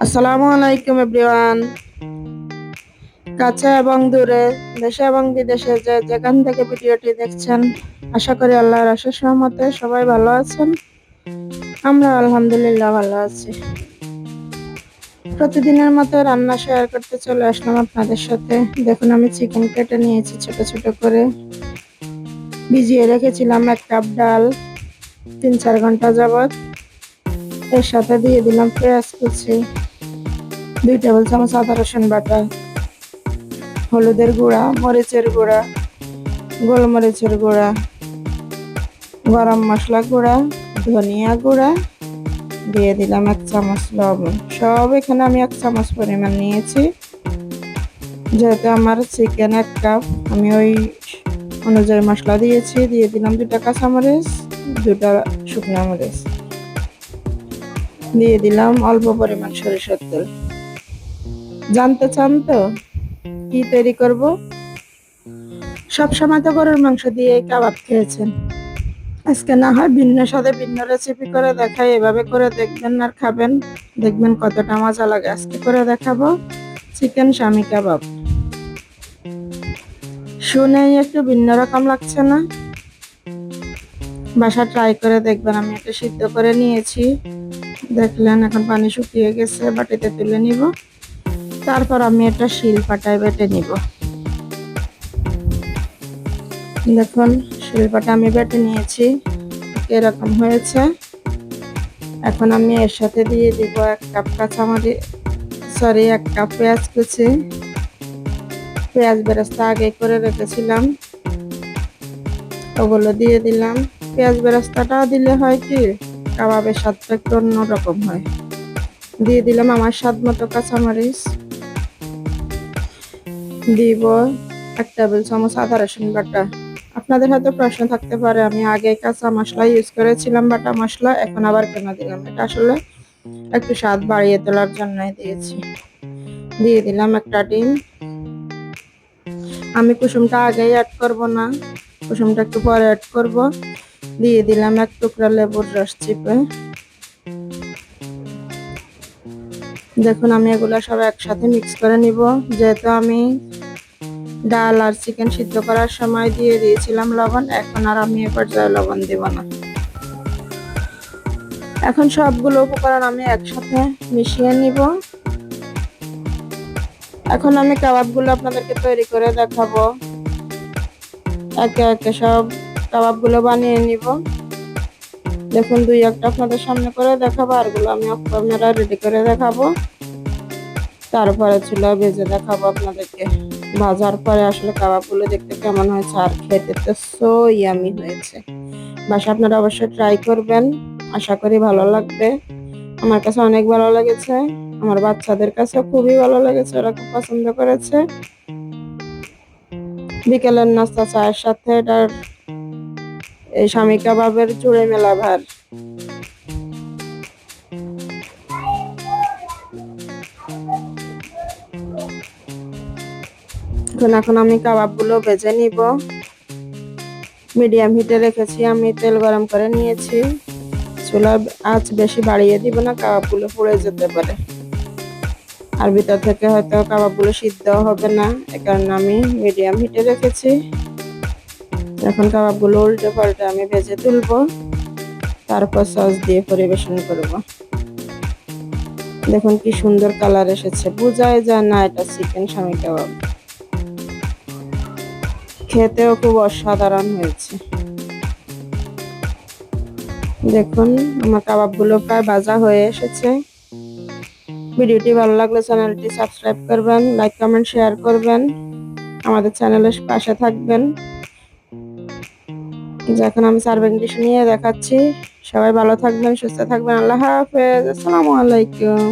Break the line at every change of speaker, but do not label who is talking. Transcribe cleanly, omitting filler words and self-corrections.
আসসালামু আলাইকুম এভরিওয়ান। কাছে এবং দূরে, দেশে এবং বিদেশে যে যেখান থেকে ভিডিওটি দেখছেন, আশা করি আল্লাহর অশেষ রহমতে সবাই ভালো আছেন। আমরা আলহামদুলিল্লাহ ভালো আছি। প্রতিদিনের মতো রান্না শেয়ার করতে চলে আসলাম আপনাদের সাথে। দেখুন, আমি চিকেন কেটে নিয়েছি ছোট ছোট করে। ভিজিয়ে রেখেছিলাম 1 কাপ ডাল 3-4 ঘন্টা যাবত। এর সাথে দিয়ে দিলাম পেঁয়াজ কুচি, 2 টেবিল চামচ আদা রসুন বাটা, হলুদের গুঁড়া, মরিচের গুঁড়া, গোলমরিচের গুঁড়া, গরম মশলা গুঁড়া, ধনিয়া গুঁড়া, দিয়ে দিলাম 1 চামচ লবণ। সব এখানে আমি 1 চামচ পরিমাণ নিয়েছি, যেহেতু আমার চিকেন 1 কাপ। আমি ওই অনুযায়ী মশলা দিয়েছি। দিয়ে দিলাম 2টা কাঁচামরিচ, 2টা শুকনো মরিচ, দিয়ে দিলাম অল্প পরিমাণ সরিষার তেল। জানতে চান তো কি তৈরি করব? সবসময় তো গরুর মাংস দিয়ে কাবাব খেয়েছেন, আজকে না হয় ভিন্ন স্বাদে ভিন্ন রেসিপি করে দেখাই। এভাবে করে দেখবেন আর খাবেন, দেখবেন কতটা মজা লাগে। আজকে করে দেখাবো চিকেন শামি কাবাব। শুনেই একটু ভিন্ন রকম লাগছে না? বাসা ট্রাই করে দেখবেন। আমি এটা সিদ্ধ করে নিয়েছি, দেখলেন। এখন পানি শুকিয়ে গেছে, বাটিতে তুলে নিব। তারপর আমি এটা শিল পাটায় বেটে নিব। দেখুন, শিল পাটা আমি বেটে নিয়েছি, এরকম হয়েছে। এখন আমি এর সাথে দিয়ে দিব 1 কাপ কাঁচামরিচ, 1 কাপ পেঁয়াজ কুচি। পেঁয়াজ বেরেস্তা আগে করে রেখেছিলাম, ওগুলো দিয়ে দিলাম। পেঁয়াজ বেরেস্তাটা দিলে হয় কি, কাবাবের স্বাদটা একটু অন্যরকম হয়। দিয়ে দিলাম আমার স্বাদ মতো কাঁচামরিচ। দিব 1 টেবিল চামচ আদা রসুন বাটা। আপনাদের হয়তো প্রশ্ন থাকতে পারে, আমি আগে কাঁচা মশলা ইউজ করেছিলাম, বাটা মশলা, এখন আবার কেন দিলাম? এটা আসলে একটু স্বাদ বাড়িয়ে তোলার জন্যই দিয়েছি। দিয়ে দিলাম একটা ডিম। আমি কুসুমটা আগেই অ্যাড করব না, কুসুমটা একটু পরে অ্যাড করব। দিয়ে দিলাম 1 টুকরা লেবুর রস চিপে। দেখুন, আমি এগুলো সব একসাথে মিক্স করে নিব। যেহেতু আমি ডাল আর চিকেন সিদ্ধ করার সময় দিয়ে দিয়েছিলাম লবণ, এখন আর আমি এ পর্যায়ে লবণ দেব না। এখন সবগুলো উপকরণ আমি একসাথে মিশিয়ে নিব। এখন আমি কাবাবগুলো আপনাদেরকে তৈরি করে দেখাবো। একে একে সব কাবাবগুলো বানিয়ে নিব। দেখুন, 2-1টা আপনাদের সামনে করে দেখাবো, আরগুলো আমি অফ ক্যামেরা রেডি করে দেখাবো। তারপরে চুলা ভেজে দেখাবো আপনাদেরকে। ভাজার পরে আসলে কাবাবগুলো দেখতে কেমন হয়েছে, আর খেতে তো সো ইয়ামি হয়েছে। বাসা আপনারা অবশ্যই ট্রাই করবেন, আশা করি ভালো লাগবে। আমার কাছে অনেক ভালো লেগেছে, আমার বাচ্চাদের কাছে খুবই ভালো লেগেছে, ওরা খুব পছন্দ করেছে। বিকেলের নাস্তা চায়ের সাথে এটার এই শামি কাবাবের জুড়ে মেলা ভার। এখন আমি কাবাবগুলো ভেজে নিব। মিডিয়াম হিটে রেখেছি, আমি তেল গরম করে নিয়েছি। চুলার আঁচ বেশি বাড়িয়ে দিব না, কাবাবগুলো পুড়ে যেতে পারে, আর ভিতর থেকে হয়তো কাবাবগুলো সিদ্ধ হবে না। এ কারণে আমি মিডিয়াম হিটে রেখেছি। এখন কাবাবগুলো উল্টে পাল্টে আমি ভেজে তুলবো, তারপর সস দিয়ে পরিবেশন করব। দেখুন কি সুন্দর কালার এসেছে, বোঝাই যায় না এটা চিকেন শামি কাবাব। খেতেও খুব অসাধারণ হয়েছে। দেখুন, আমার কাবাবগুলো প্রায় ভাজা হয়ে এসেছে। ভিডিওটি ভালো লাগলে চ্যানেলটি সাবস্ক্রাইব করবেন, লাইক কমেন্ট শেয়ার করবেন, আমাদের চ্যানেলের পাশে থাকবেন। এখন আমি সার্ভিং ডিশ নিয়ে দেখাচ্ছি। সবাই ভালো থাকবেন, সুস্থ থাকবেন। আল্লাহ হাফেজ, আসসালামু আলাইকুম।